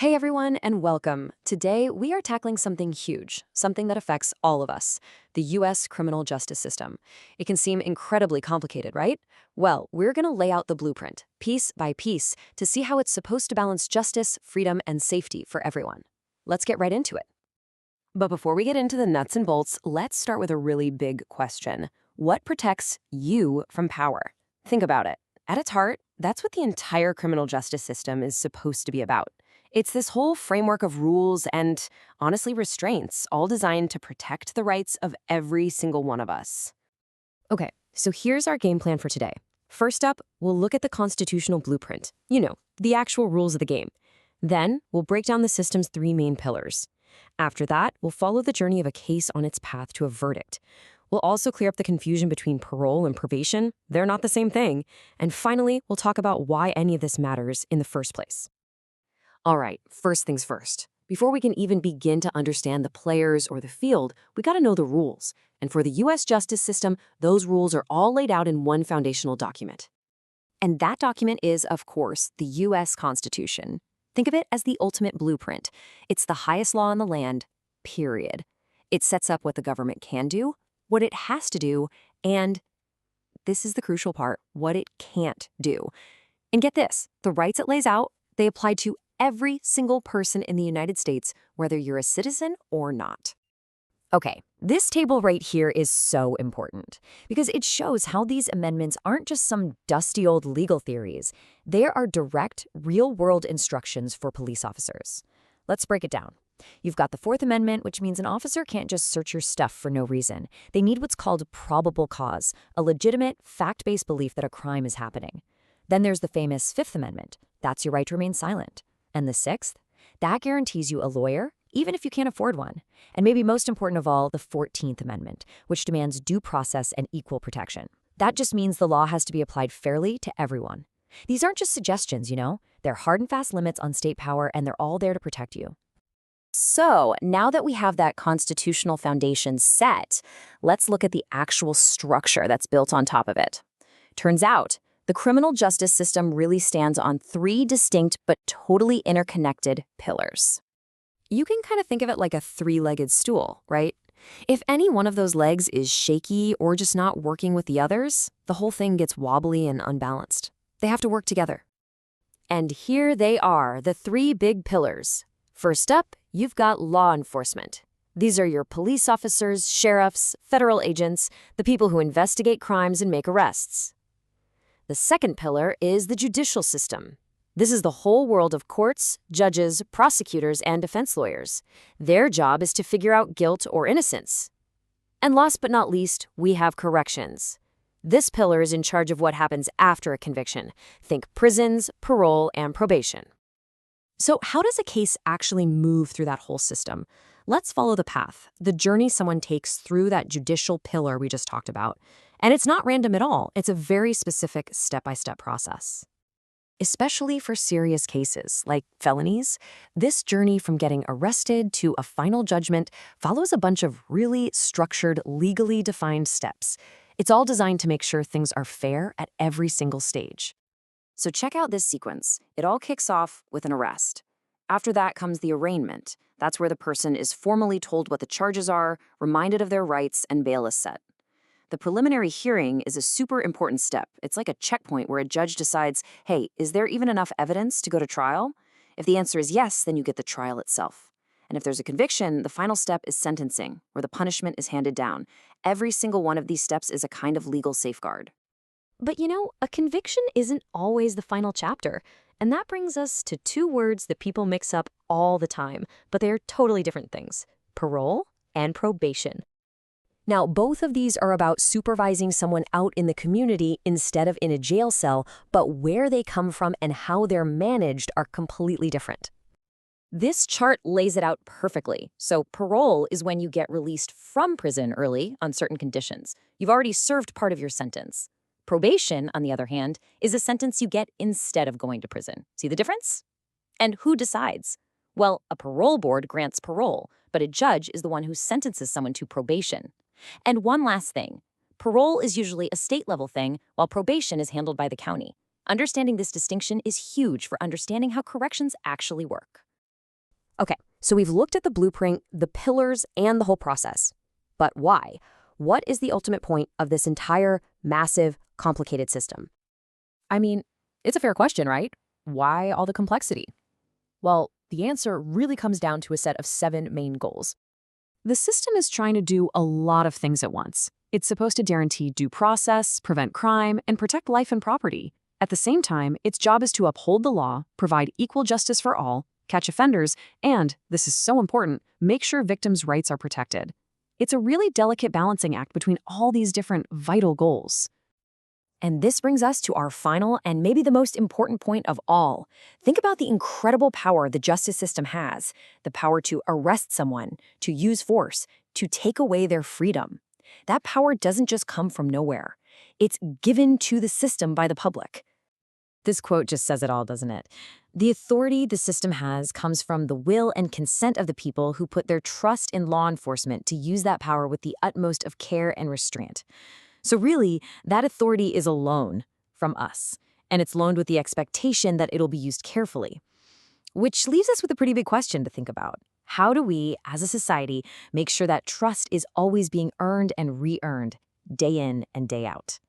Hey everyone, and welcome. Today, we are tackling something huge, something that affects all of us, the US criminal justice system. It can seem incredibly complicated, right? Well, we're going to lay out the blueprint, piece by piece, to see how it's supposed to balance justice, freedom, and safety for everyone. Let's get right into it. But before we get into the nuts and bolts, let's start with a really big question. What protects you from power? Think about it. At its heart, that's what the entire criminal justice system is supposed to be about. It's this whole framework of rules and, honestly, restraints, all designed to protect the rights of every single one of us. Okay, so here's our game plan for today. First up, we'll look at the constitutional blueprint. The actual rules of the game. Then, we'll break down the system's three main pillars. After that, we'll follow the journey of a case on its path to a verdict. We'll also clear up the confusion between parole and probation. They're not the same thing. And finally, we'll talk about why any of this matters in the first place. All right, first things first. Before we can even begin to understand the players or the field, we got to know the rules. And for the U.S. justice system, those rules are all laid out in one foundational document. And that document is, of course, the U.S. Constitution. Think of it as the ultimate blueprint. It's the highest law in the land, period. It sets up what the government can do, what it has to do, and this is the crucial part, what it can't do. And get this, the rights it lays out, they apply to every single person in the United States, whether you're a citizen or not. Okay, this table right here is so important because it shows how these amendments aren't just some dusty old legal theories. They are direct, real-world instructions for police officers. Let's break it down. You've got the Fourth Amendment, which means an officer can't just search your stuff for no reason. They need what's called probable cause, a legitimate, fact-based belief that a crime is happening. Then there's the famous Fifth Amendment. That's your right to remain silent. And the Sixth? That guarantees you a lawyer, even if you can't afford one. And maybe most important of all, the 14th Amendment, which demands due process and equal protection. That just means the law has to be applied fairly to everyone. These aren't just suggestions, They're hard and fast limits on state power, and they're all there to protect you. So, now that we have that constitutional foundation set, let's look at the actual structure that's built on top of it. Turns out, the criminal justice system really stands on three distinct but totally interconnected pillars. You can kind of think of it like a three-legged stool, right? If any one of those legs is shaky or just not working with the others, the whole thing gets wobbly and unbalanced. They have to work together. And here they are, the three big pillars. First up, you've got law enforcement. These are your police officers, sheriffs, federal agents, the people who investigate crimes and make arrests. The second pillar is the judicial system. This is the whole world of courts, judges, prosecutors, and defense lawyers. Their job is to figure out guilt or innocence. And last but not least, we have corrections. This pillar is in charge of what happens after a conviction. Think prisons, parole, and probation. So how does a case actually move through that whole system? Let's follow the path, the journey someone takes through that judicial pillar we just talked about. And it's not random at all. It's a very specific step-by-step process. Especially for serious cases, like felonies, this journey from getting arrested to a final judgment follows a bunch of really structured, legally defined steps. It's all designed to make sure things are fair at every single stage. So check out this sequence. It all kicks off with an arrest. After that comes the arraignment. That's where the person is formally told what the charges are, reminded of their rights, and bail is set. The preliminary hearing is a super important step. It's like a checkpoint where a judge decides, hey, is there even enough evidence to go to trial? If the answer is yes, then you get the trial itself. And if there's a conviction, the final step is sentencing, where the punishment is handed down. Every single one of these steps is a kind of legal safeguard. But a conviction isn't always the final chapter. And that brings us to two words that people mix up all the time, but they're totally different things: parole and probation. Now, both of these are about supervising someone out in the community instead of in a jail cell, but where they come from and how they're managed are completely different. This chart lays it out perfectly. So parole is when you get released from prison early on certain conditions. You've already served part of your sentence. Probation, on the other hand, is a sentence you get instead of going to prison. See the difference? And who decides? Well, a parole board grants parole, but a judge is the one who sentences someone to probation. And one last thing. Parole is usually a state-level thing, while probation is handled by the county. Understanding this distinction is huge for understanding how corrections actually work. Okay, so we've looked at the blueprint, the pillars, and the whole process. But why? What is the ultimate point of this entire massive, complicated system? I mean, it's a fair question, right? Why all the complexity? Well, the answer really comes down to a set of 7 main goals. The system is trying to do a lot of things at once. It's supposed to guarantee due process, prevent crime, and protect life and property. At the same time, its job is to uphold the law, provide equal justice for all, catch offenders, and, this is so important, make sure victims' rights are protected. It's a really delicate balancing act between all these different vital goals. And this brings us to our final and maybe the most important point of all. Think about the incredible power the justice system has, the power to arrest someone, to use force, to take away their freedom. That power doesn't just come from nowhere. It's given to the system by the public. This quote just says it all, doesn't it? The authority the system has comes from the will and consent of the people who put their trust in law enforcement to use that power with the utmost of care and restraint. So really, that authority is a loan from us, and it's loaned with the expectation that it'll be used carefully. Which leaves us with a pretty big question to think about. How do we, as a society, make sure that trust is always being earned and re-earned, day in and day out?